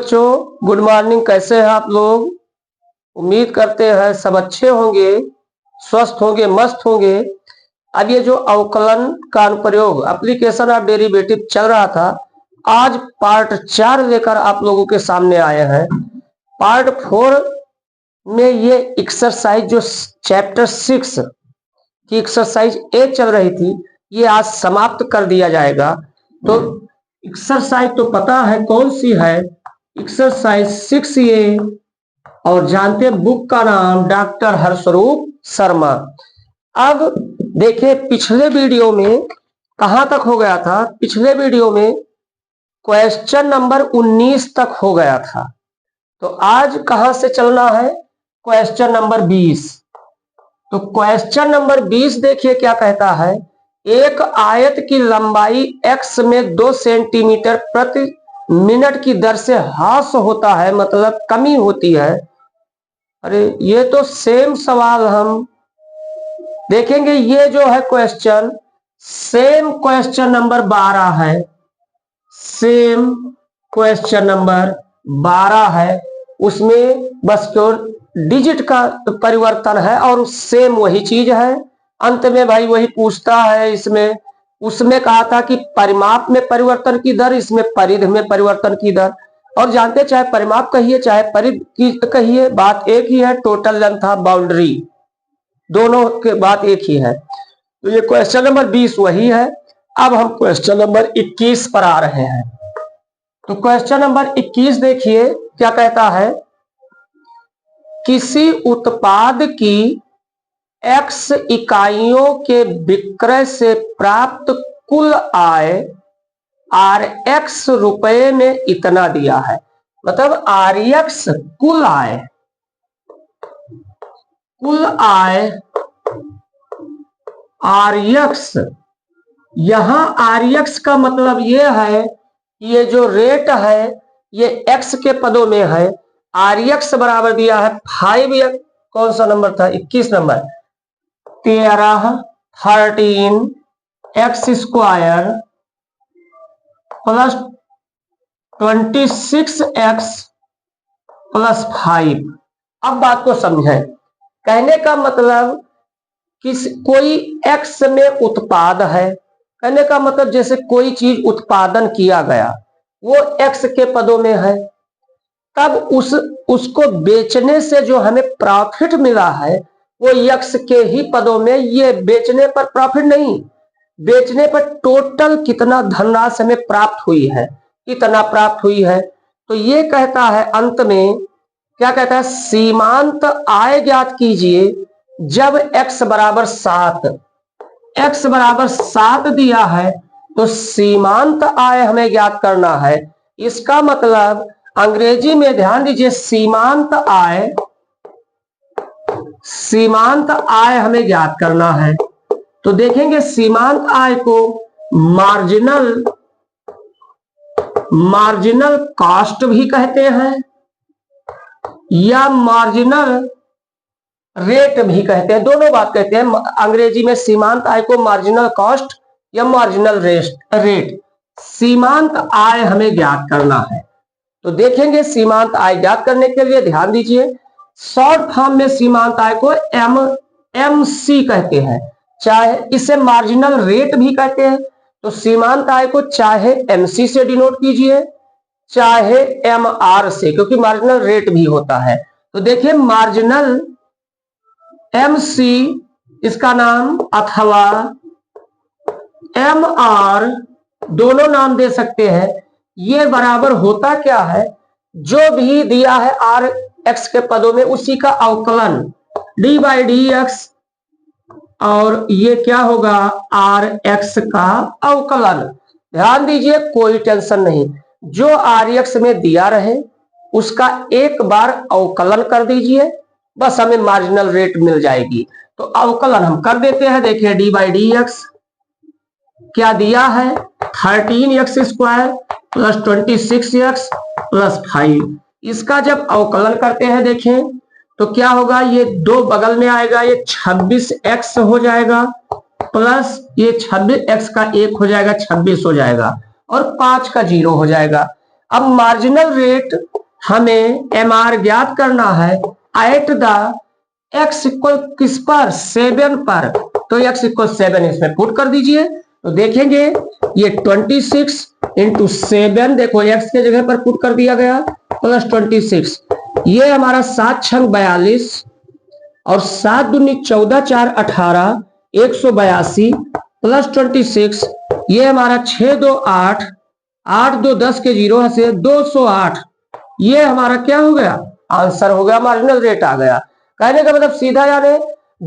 बच्चों good morning. कैसे हैं आप लोग? उम्मीद करते हैं सब अच्छे होंगे, स्वस्थ होंगे, मस्त होंगे। अब ये जो अवकलन का अनुप्रयोग एप्लीकेशन ऑफ डेरिवेटिव चल रहा था, आज पार्ट 4 लेकर आप लोगों के सामने आए हैं। पार्ट 4 में ये एक्सरसाइज जो चैप्टर 6 की एक्सरसाइज 1 चल रही थी, ये आज समाप्त कर दिया जाएगा। तो एक्सरसाइज तो पता है कौन सी है, एक्सरसाइज 6 ये, और जानते हैं बुक का नाम डॉक्टर हर्षरूप शर्मा। अब देखिए पिछले वीडियो में कहां तक हो गया था। पिछले वीडियो में क्वेश्चन नंबर 19 तक हो गया था। तो आज कहां से चलना है? Question number 20। तो क्वेश्चन नंबर 20 देखिए क्या कहता है। एक आयत की लंबाई x में 2 सेंटीमीटर प्रति मिनट की दर से ह्रास होता है, मतलब कमी होती है। अरे ये तो सेम सवाल हम देखेंगे। ये जो है क्वेश्चन सेम क्वेश्चन नंबर 12 है, सेम क्वेश्चन नंबर 12 है। उसमें बस क्यों डिजिट का परिवर्तन है और सेम वही चीज है। अंत में भाई वही पूछता है। इसमें उसमें कहा था कि परिमाप में परिवर्तन की दर, इसमें परिधि में परिवर्तन की दर। और जानते चाहे परिमाप कहिए चाहे परिधि की कहिए, बात एक ही है। टोटल लेंथ ऑफ बाउंड्री दोनों के बात एक ही है। तो ये क्वेश्चन नंबर 20 वही है। अब हम क्वेश्चन नंबर 21 पर आ रहे हैं। तो क्वेश्चन नंबर 21 देखिए क्या कहता है। किसी उत्पाद की x इकाइयों के विक्रय से प्राप्त कुल आय Rx रुपए में इतना दिया है। मतलब Rx कुल आय Rx। यहां Rx का मतलब ये है, ये जो रेट है ये x के पदों में है। Rx बराबर दिया है 5, कौन सा नंबर था? 21 number, 13 x square plus 26x plus 5। अब बात को समझें। कहने का मतलब कोई x में उत्पाद है। कहने का मतलब जैसे कोई चीज उत्पादन किया गया वो x के पदों में है, तब उसको बेचने से जो हमें प्रॉफिट मिला है वो x के ही पदों में। ये बेचने पर प्रॉफिट नहीं, बेचने पर टोटल कितना धनराशि हमें प्राप्त हुई है, कितना प्राप्त हुई है। तो ये कहता है अंत में क्या कहता है, सीमांत आय ज्ञात कीजिए जब x बराबर 7। x बराबर 7 दिया है तो सीमांत आय हमें ज्ञात करना है। इसका मतलब अंग्रेजी में ध्यान दीजिए, सीमांत आय हमें ज्ञात करना है। तो देखेंगे सीमांत आय को मार्जिनल कॉस्ट भी कहते हैं या मार्जिनल रेट भी कहते हैं, दोनों बात कहते हैं। अंग्रेजी में सीमांत आय को मार्जिनल कॉस्ट या मार्जिनल रेट। सीमांत आय हमें ज्ञात करना है। तो देखेंगे सीमांत आय ज्ञात करने के लिए ध्यान दीजिए, शॉर्ट फॉर्म में सीमांत आय को MC कहते हैं, चाहे इसे मार्जिनल रेट भी कहते हैं। तो सीमांत आय को चाहे MC से डिनोट कीजिए चाहे MR से, क्योंकि मार्जिनल रेट भी होता है। तो देखिए मार्जिनल MC इसका नाम अथवा MR दोनों नाम दे सकते हैं। ये बराबर होता क्या है, जो भी दिया है Rx के पदों में उसी का अवकलन d/dx, और ये क्या होगा Rx का अवकलन। ध्यान दीजिए कोई टेंशन नहीं, जो Rx में दिया रहे उसका एक बार अवकलन कर दीजिए, बस हमें मार्जिनल रेट मिल जाएगी। तो अवकलन हम कर देते हैं। देखिए d/dx क्या दिया है, 13x square plus 26x plus 5। इसका जब अवकलन करते हैं देखें तो क्या होगा, ये 2 बगल में आएगा, ये 26x हो जाएगा प्लस ये 26x का 1 हो जाएगा, 26 हो जाएगा, और 5 का 0 हो जाएगा। अब मार्जिनल रेट हमें MR ज्ञात करना है एट द x इक्वल किस पर 7 पर, तो x इक्वल 7 इसमें पुट कर दीजिए। तो देखेंगे ये 26 इंटू 7, देखो x के जगह पर पुट कर दिया गया, प्लस 26, ये हमारा 7 छंग 42 और 7 दूनी 14 4 18 182 प्लस 26, ये हमारा 6 2 8 8 2 10 के 0 से 208, ये हमारा क्या हो गया, आंसर हो गया, मार्जिनल रेट आ गया। कहने का मतलब सीधा यानी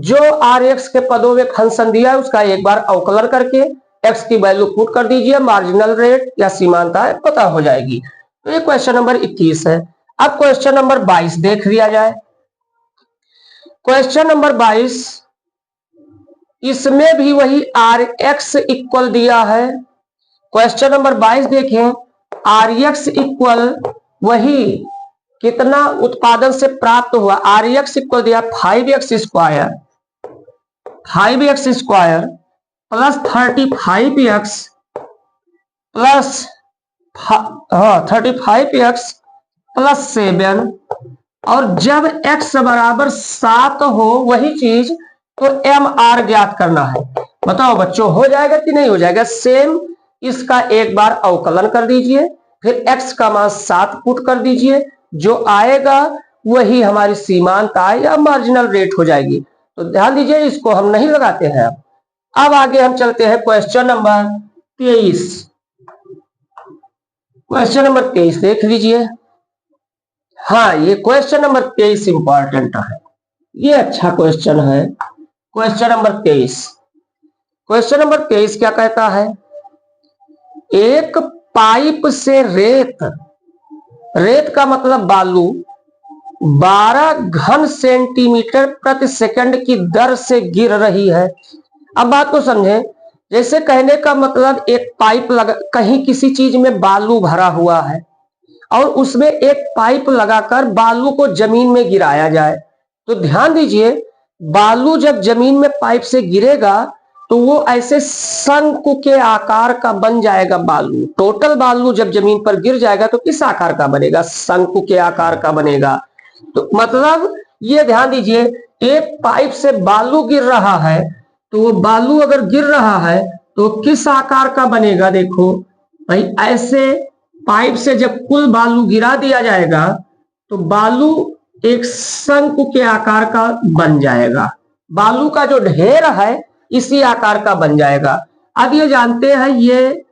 जो Rx के पदों में फंक्शन दिया है उसका एक बार अवकलन करके x की वैल्यू पुट कर दीजिए, मार्जिनल रेट या सीमांतता पता हो जाएगी। तो ये क्वेश्चन नंबर 21 है। अब क्वेश्चन नंबर 22 देख लिया जाए। क्वेश्चन नंबर 22, इसमें भी वही Rx इक्वल दिया है। क्वेश्चन नंबर 22 देखें, Rx इक्वल वही कितना उत्पादन से प्राप्त हुआ, Rx इक्वल दिया 5x square plus 35x plus 35x plus 7, और जब x बराबर 7 हो वही चीज तो MR ज्ञात करना है। बताओ बच्चों हो जाएगा कि नहीं हो जाएगा? सेम इसका एक बार अवकलन कर दीजिए, फिर x का मान 7 पुट कर दीजिए, जो आएगा वही हमारी सीमांतता या मार्जिनल रेट हो जाएगी। तो ध्यान दीजिए इसको हम नहीं लगाते हैं। अब आगे हम चलते हैं क्वेश्चन नंबर 23। क्वेश्चन नंबर 23 देख लीजिए। हाँ, ये क्वेश्चन नंबर 23 इंपॉर्टेंट है, ये अच्छा क्वेश्चन है। क्वेश्चन नंबर 23, क्वेश्चन नंबर 23 क्या कहता है, एक पाइप से रेत का मतलब बालू 12 घन सेंटीमीटर प्रति सेकंड की दर से गिर रही है। अब बात को समझें, जैसे कहने का मतलब एक पाइप लगा, कहीं किसी चीज में बालू भरा हुआ है और उसमें एक पाइप लगाकर बालू को जमीन में गिराया जाए। तो ध्यान दीजिए, बालू जब जमीन में पाइप से गिरेगा तो वो ऐसे शंकु के आकार का बन जाएगा। बालू, टोटल बालू जब जमीन पर गिर जाएगा तो किस आकार का बनेगा? शंकु के आकार का बनेगा। तो मतलब ये ध्यान दीजिए, एक पाइप से बालू गिर रहा है, तो वो बालू अगर गिर रहा है तो किस आकार का बनेगा? देखो भाई, ऐसे पाइप से जब कुल बालू गिरा दिया जाएगा तो बालू एक शंकु के आकार का बन जाएगा। बालू का जो ढेर है इसी आकार का बन जाएगा। अब ये जानते हैं, ये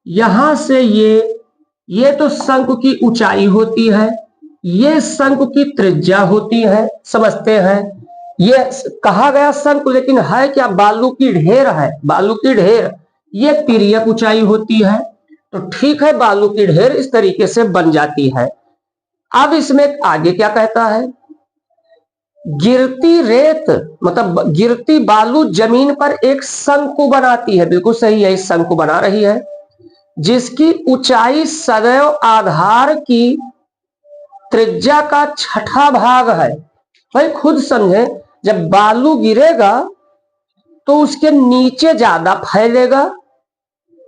यहां से ये तो शंकु की ऊंचाई होती है, ये शंकु की त्रिज्या होती है, समझते हैं। ये कहा गया शंकु, लेकिन है क्या? बालू की ढेर है, बालू की ढेर, ये तिर्यक ऊंचाई होती है। तो ठीक है, बालू की ढेर इस तरीके से बन जाती है। अब इसमें आगे क्या कहता है, गिरती रेत मतलब गिरती बालू जमीन पर एक शंकु बनाती है। बिल्कुल सही है, इस शंकु बना रही है, जिसकी ऊंचाई सदैव आधार की त्रिज्या का 6ठा भाग है। भाई खुद समझे, जब बालू गिरेगा तो उसके नीचे ज्यादा फैलेगा,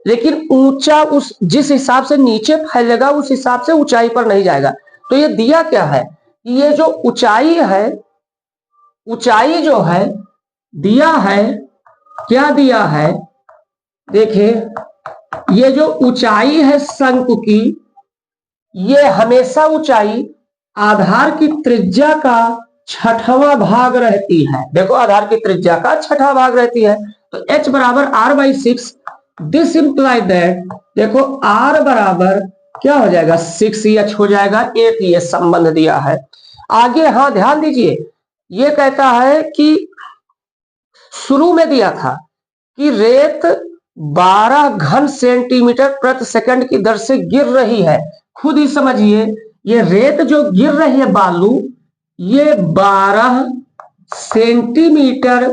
लेकिन ऊंचा उस जिस हिसाब से नीचे फैलेगा उस हिसाब से ऊंचाई पर नहीं जाएगा। तो ये दिया क्या है, ये जो ऊंचाई है, ऊंचाई जो है दिया है, क्या दिया है? देखिए, ये जो ऊंचाई है शंकु की, ये हमेशा ऊंचाई आधार की त्रिज्या का 6वां भाग रहती है। देखो, आधार की त्रिज्या का 6ठा भाग रहती है। तो h बराबर r/6, दिस इंप्लाई दैट, देखो r बराबर क्या हो जाएगा, 6h हो जाएगा। एक ये संबंध दिया है। आगे हाँ ध्यान दीजिए, ये कहता है कि शुरू में दिया था कि रेत 12 घन सेंटीमीटर प्रति सेकंड की दर से गिर रही है। खुद ही समझिए, ये रेत जो गिर रही है बालू, ये 12 सेंटीमीटर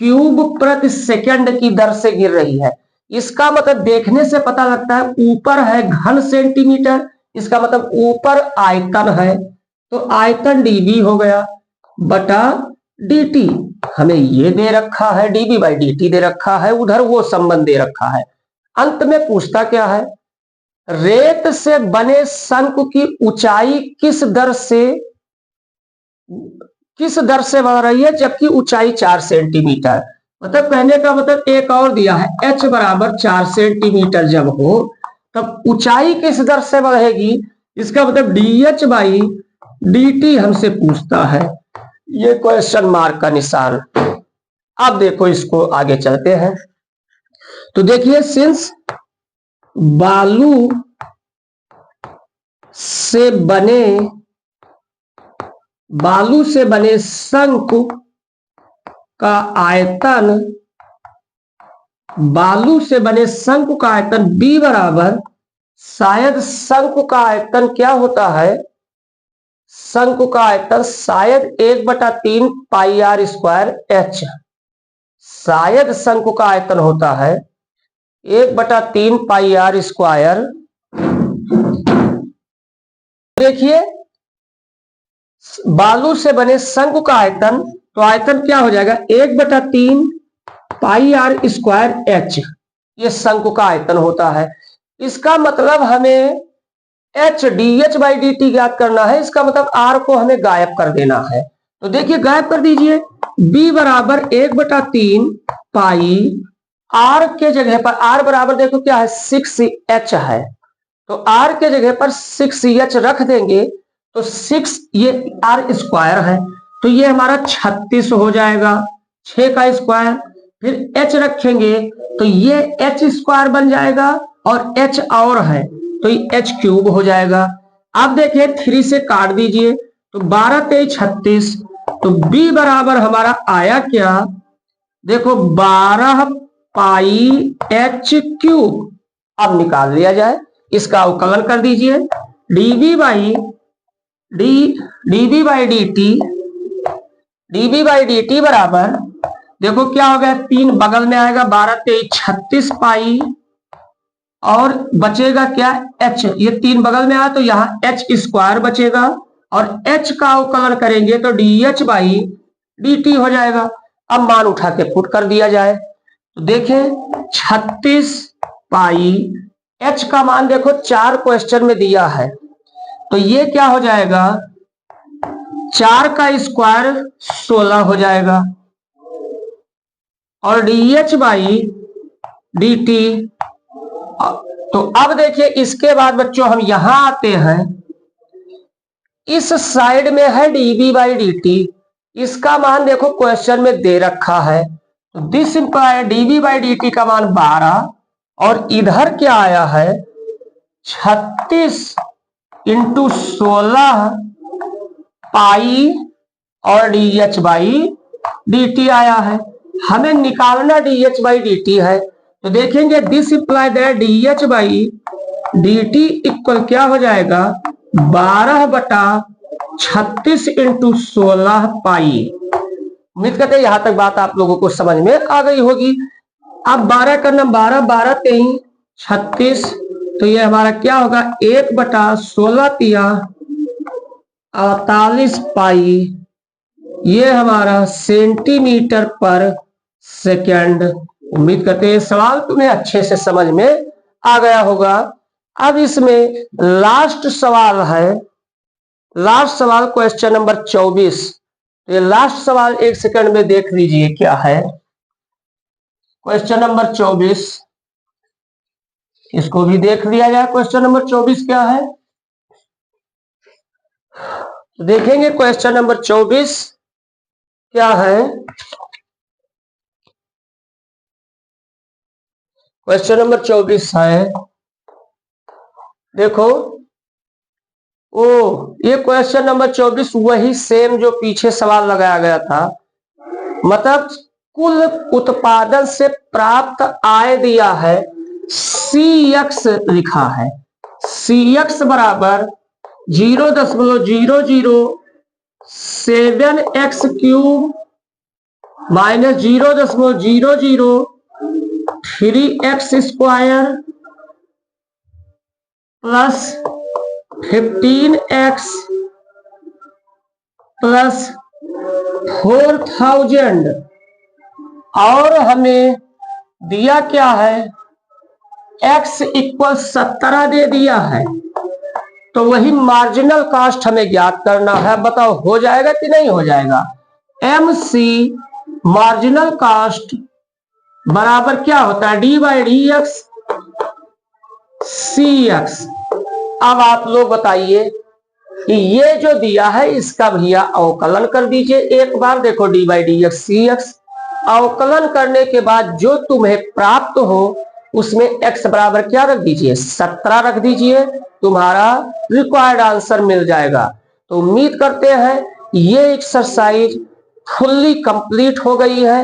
क्यूब प्रति सेकंड की दर से गिर रही है। इसका मतलब देखने से पता लगता है, ऊपर है घन सेंटीमीटर, इसका मतलब ऊपर आयतन है, तो आयतन dB हो गया बटा dt। हमें ये दे रखा है, dB/dt दे रखा है, उधर वो संबंध दे रखा है। अंत में पूछता क्या है, रेत से बने शंकु की ऊंचाई किस दर से बढ़ रही है, जबकि ऊंचाई 4 सेंटीमीटर। मतलब कहने का मतलब एक और दिया है, h बराबर 4 सेंटीमीटर जब हो तब ऊंचाई किस दर से बढ़ेगी। इसका मतलब dh बाई dt हमसे पूछता है, ये क्वेश्चन मार्क का निशान। अब देखो इसको आगे चलते हैं। तो देखिए, सिंस बालू से बने शंकु का आयतन B बराबर, शायद शंकु का आयतन क्या होता है, शंकु का आयतन शायद 1/3 पाई आर स्क्वायर h, शायद शंकु का आयतन होता है 1/3 पाई आर स्क्वायर। देखिए, बालू से बने शंकु का आयतन, तो आयतन क्या हो जाएगा 1/3 पाई आर स्क्वायर h, ये शंकु का आयतन होता है। इसका मतलब हमें h dh बाई dt ज्ञात करना है। इसका मतलब r को हमें गायब कर देना है। तो देखिए गायब कर दीजिए, b बराबर 1/3 पाई, r के जगह पर r बराबर देखो क्या है 6h है, तो r के जगह पर 6h रख देंगे तो 6 ये r स्क्वायर है, तो ये हमारा 36 हो जाएगा, 6 का स्क्वायर, फिर h रखेंगे तो ये h स्क्वायर बन जाएगा और h और है तो ये h क्यूब हो जाएगा। अब देखिए 3 से काट दीजिए तो 12 23 36, तो b बराबर हमारा आया क्या, देखो 12 पाई h क्यूब। अब निकाल लिया जाए, इसका अवकलन कर दीजिए, dv बाई dt बराबर, देखो क्या हो गया, 3 बगल में आएगा 12 23 36 पाई और बचेगा क्या h, ये 3 बगल में आया तो यहाँ h स्क्वायर बचेगा और h का अवकलन करेंगे तो dh बाई dt हो जाएगा। अब मान उठा के पुट कर दिया जाए तो देखें 36 पाई, h का मान देखो 4 क्वेश्चन में दिया है, तो ये क्या हो जाएगा 4 का स्क्वायर 16 हो जाएगा और dh बाई dt। तो अब देखिए इसके बाद बच्चों हम यहां आते हैं, इस साइड में है dv बाई dt, इसका मान देखो क्वेश्चन में दे रखा है, तो this imply dv by dt का मान 12 और इधर क्या आया है 36 इंटू 16 पाई और dh बाई dt आया है। हमें निकालना dh बाई dt है, तो देखेंगे this imply that dh by dt equal क्या हो जाएगा 12/36 इंटू 16 पाई। उम्मीद करते हैं यहां तक बात आप लोगों को समझ में आ गई होगी। अब 12 करना 12 12 23 36, तो ये हमारा क्या होगा 1/16 तिया 48 पाई, ये हमारा सेंटीमीटर पर सेकंड। उम्मीद करते हैं सवाल तुम्हें अच्छे से समझ में आ गया होगा। अब इसमें लास्ट सवाल है, लास्ट सवाल क्वेश्चन नंबर 24। ये लास्ट सवाल 1 सेकंड में देख लीजिए क्या है क्वेश्चन नंबर 24, इसको भी देख लिया जाए। क्वेश्चन नंबर 24 क्या है, तो देखेंगे क्वेश्चन नंबर 24 क्या है। क्वेश्चन नंबर 24 है, देखो ओ ये क्वेश्चन नंबर 24 वही सेम जो पीछे सवाल लगाया गया था, मतलब कुल उत्पादन से प्राप्त आय दिया है CX लिखा है, CX बराबर 0.007x cube minus 0.003x square plus 15x plus 4000 और हमें दिया क्या है x इक्वल 17 दे दिया है, तो वही मार्जिनल कास्ट हमें ज्ञात करना है। बताओ हो जाएगा कि नहीं हो जाएगा। MC मार्जिनल कास्ट बराबर क्या होता है, d/dx cx। अब आप लोग बताइए कि ये जो दिया है इसका भैया अवकलन कर दीजिए एक बार। देखो d/dx cx, अवकलन करने के बाद जो तुम्हें प्राप्त हो उसमें x बराबर क्या रख दीजिए, 17 रख दीजिए, तुम्हारा रिक्वायर्ड आंसर मिल जाएगा। तो उम्मीद करते हैं ये एक्सरसाइज फुल्ली कंप्लीट हो गई है।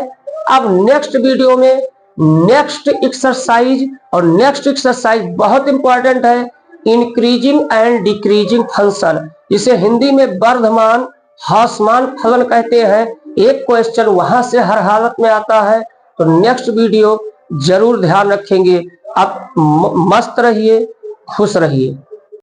अब नेक्स्ट वीडियो में नेक्स्ट एक्सरसाइज, और नेक्स्ट एक्सरसाइज बहुत इंपॉर्टेंट है, इंक्रीजिंग एंड डिक्रीजिंग फंक्शन, जिसे हिंदी में वर्धमान ह्रासमान फलन कहते हैं। एक क्वेश्चन वहां से हर हालत में आता है, तो नेक्स्ट वीडियो जरूर ध्यान रखेंगे। आप मस्त रहिए, खुश रहिए।